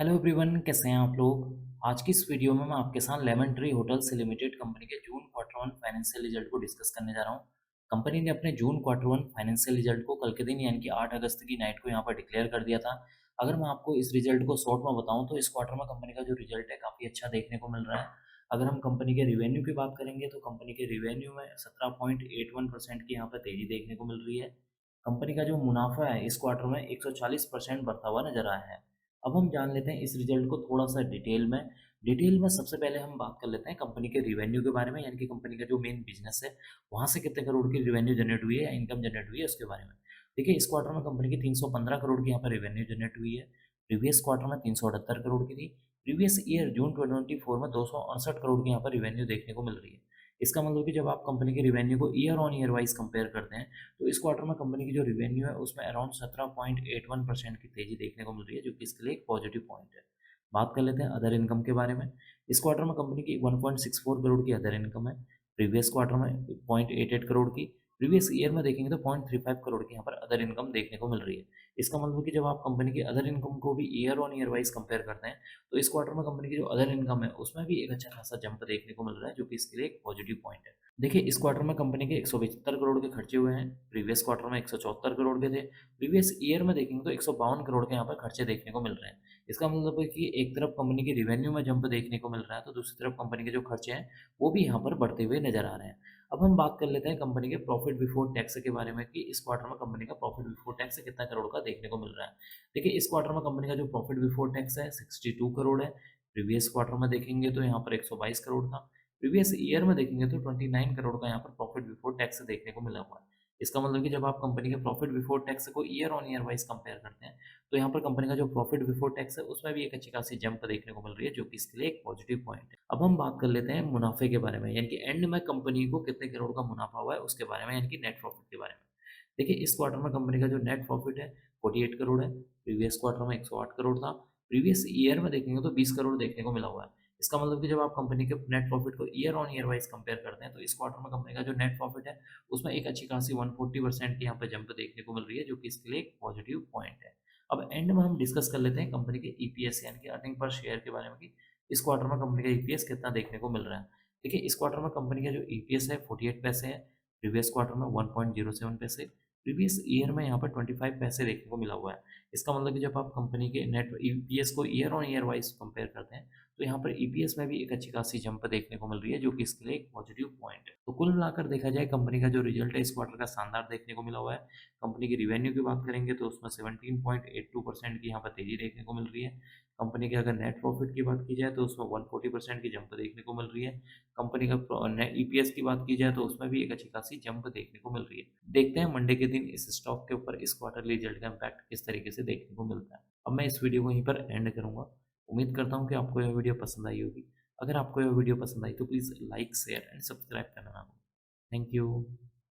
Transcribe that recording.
Hello everyone, कैसे हैं आप लोग। आज की इस वीडियो में मैं आपके साथ Lemon Tree Hotels Limited company के June quarter one financial result को डिस्कस करने जा रहा हूं। कंपनी ने अपने June quarter one financial result को कल के दिन यानी कि 8 अगस्त की नाइट को यहां पर डिक्लेयर कर दिया था। अगर मैं आपको इस रिजल्ट को शॉर्ट में बताऊं तो इस क्वार्टर में कंपनी का जो रिजल्ट है काफ़ी अच्छा देखने को मिल रहा है। अगर हम कंपनी के रिवेन्यू की बात करेंगे तो कंपनी के रिवेन्यू में 17.81% की यहाँ पर तेजी देखने को मिल रही है। कंपनी का जो मुनाफा है इस क्वार्टर में 140% बढ़ता हुआ नजर आया है। अब हम जान लेते हैं इस रिजल्ट को थोड़ा सा डिटेल में सबसे पहले हम बात कर लेते हैं कंपनी के रिवेन्यू के बारे में, यानी कि कंपनी का जो मेन बिजनेस है वहाँ से कितने करोड़ की रिवेन्यू जनरेट हुई है या इनकम जनरेट हुई है उसके बारे में। देखिए, इस क्वार्टर में कंपनी की 315 करोड़ की यहाँ पर रिवेन्यू जनरेट हुई है। प्रीवियस क्वार्टर में 378 करोड़ की थी। प्रीवियस ईयर जून 2024 में 268 करोड़ की यहाँ पर रिवेन्यू देखने को मिल रही है। इसका मतलब कि जब आप कंपनी की रिवेन्यू को year on year wise compare करते हैं तो इस क्वार्टर में कंपनी की जो रिवेन्यू है उसमें अराउंड 17.81% की तेजी देखने को मिल रही है, जो कि इसके लिए एक पॉजिटिव पॉइंट है। बात कर लेते हैं अदर इनकम के बारे में। इस क्वार्टर में कंपनी की 1.64 करोड़ की अदर इनकम है। प्रीवियस क्वार्टर में 0.88 करोड़ की। प्रीवियस ईयर में देखेंगे तो 0.35 करोड़ की यहाँ पर अदर इनकम देखने को मिल रही है। इसका मतलब कि जब आप कंपनी की अदर इनकम को भी year on year wise compare करते हैं तो इस क्वार्टर में कंपनी की जो अदर इनकम है उसमें भी एक अच्छा खासा जंप देखने को मिल रहा है, जो कि इसके लिए एक पॉजिटिव पॉइंट है। देखिए, इस क्वार्टर में कंपनी के 175 करोड़ के खर्चे हुए हैं। प्रीवियस क्वार्टर में 174 करोड़ के थे। प्रीवियस ईयर में देखेंगे तो 152 करोड़ के यहाँ पर खर्चे देखने को मिल रहे हैं। इसका मतलब है कि एक तरफ कंपनी की रिवेन्यू में जंप देखने को मिल रहा है तो दूसरी तरफ कंपनी के जो खर्चे हैं वो भी यहाँ पर बढ़ते हुए नजर आ रहे हैं। अब हम बात कर लेते हैं कंपनी के प्रॉफिट बिफोर टैक्स के बारे में कि इस क्वार्टर में कंपनी का प्रॉफिट बिफोर टैक्स कितना करोड़ का देखने को मिल रहा है। देखिए, इस क्वार्टर में कंपनी का जो प्रॉफिट बिफोर टैक्स है 62 करोड़ है। प्रीवियस क्वार्टर में देखेंगे तो यहाँ पर 122 करोड़ था। प्रीवियस ईयर में देखेंगे तो 29 करोड़ का यहाँ पर प्रॉफिट बिफोर टैक्स देखने को मिला हुआ है। इसका मतलब कि जब आप कंपनी के प्रॉफिट बिफोर टैक्स को year on year wise compare करते हैं तो यहाँ पर कंपनी का जो प्रॉफिट बिफोर टैक्स है उसमें भी एक अच्छी खासी जंप देखने को मिल रही है, जो कि इसके लिए एक पॉजिटिव पॉइंट है। अब हम बात कर लेते हैं मुनाफे के बारे में, यानी कि एंड में कंपनी को कितने करोड़ का मुनाफा हुआ है उसके बारे में, यानी कि नेट प्रॉफिट के बारे में। देखिए, इस क्वार्टर में कंपनी का जो नेट प्रॉफिट है 48 करोड़ है। प्रीवियस क्वार्टर में 108 करोड़ था। प्रीवियस ईयर में देखेंगे तो 20 करोड़ देखने को मिला हुआ है। इसका मतलब कि जब आप कंपनी के नेट प्रॉफिट को year on year wise compare करते हैं तो इस क्वार्टर में कंपनी का जो नेट प्रॉफिट है उसमें एक अच्छी खासी 140% की यहाँ पर जंप देखने को मिल रही है, जो कि इसके लिए एक पॉजिटिव पॉइंट है। अब एंड में हम डिस्कस कर लेते हैं कंपनी के ईपीएस यानी कि अर्निंग पर शेयर के बारे में कि इस क्वार्टर में कंपनी का ईपीएस कितना देखने को मिल रहा है। देखिए, इस क्वार्टर में कंपनी का जो ईपीएस है 48 पैसे है। प्रीवियस क्वार्टर में 1.07 पैसे। प्रीवियस ईयर में यहाँ पर 25 पैसे देखने को मिला हुआ है। इसका मतलब कि जब आप कंपनी के नेट ईपीएस को year on year wise compare करते हैं तो यहाँ पर ईपीएस में भी एक अच्छी खासी जंप देखने को मिल रही है, जो कि इसके लिए एक पॉजिटिव पॉइंट है। तो कुल मिलाकर देखा जाए कंपनी का जो रिजल्ट है इस क्वार्टर का शानदार देखने को मिला हुआ है। कंपनी की रिवेन्यू की बात करेंगे तो उसमें 17.82% की यहाँ पर तेजी देखने को मिल रही है। कंपनी के अगर नेट प्रॉफिट की बात की जाए तो उसमें 140% की जंप देखने को मिल रही है। कंपनी का ईपीएस की बात की जाए तो उसमें भी एक अच्छी खासी जंप देखने को मिल रही है। देखते हैं मंडे के दिन इस स्टॉक के ऊपर इस क्वार्टरली रिजल्ट का इम्पैक्ट किस तरीके से देखने को मिलता है। अब मैं इस वीडियो को यहीं पर एंड करूंगा। उम्मीद करता हूँ कि आपको यह वीडियो पसंद आई होगी। अगर आपको यह वीडियो पसंद आई तो please like share and subscribe करना ना भूलें। Thank you.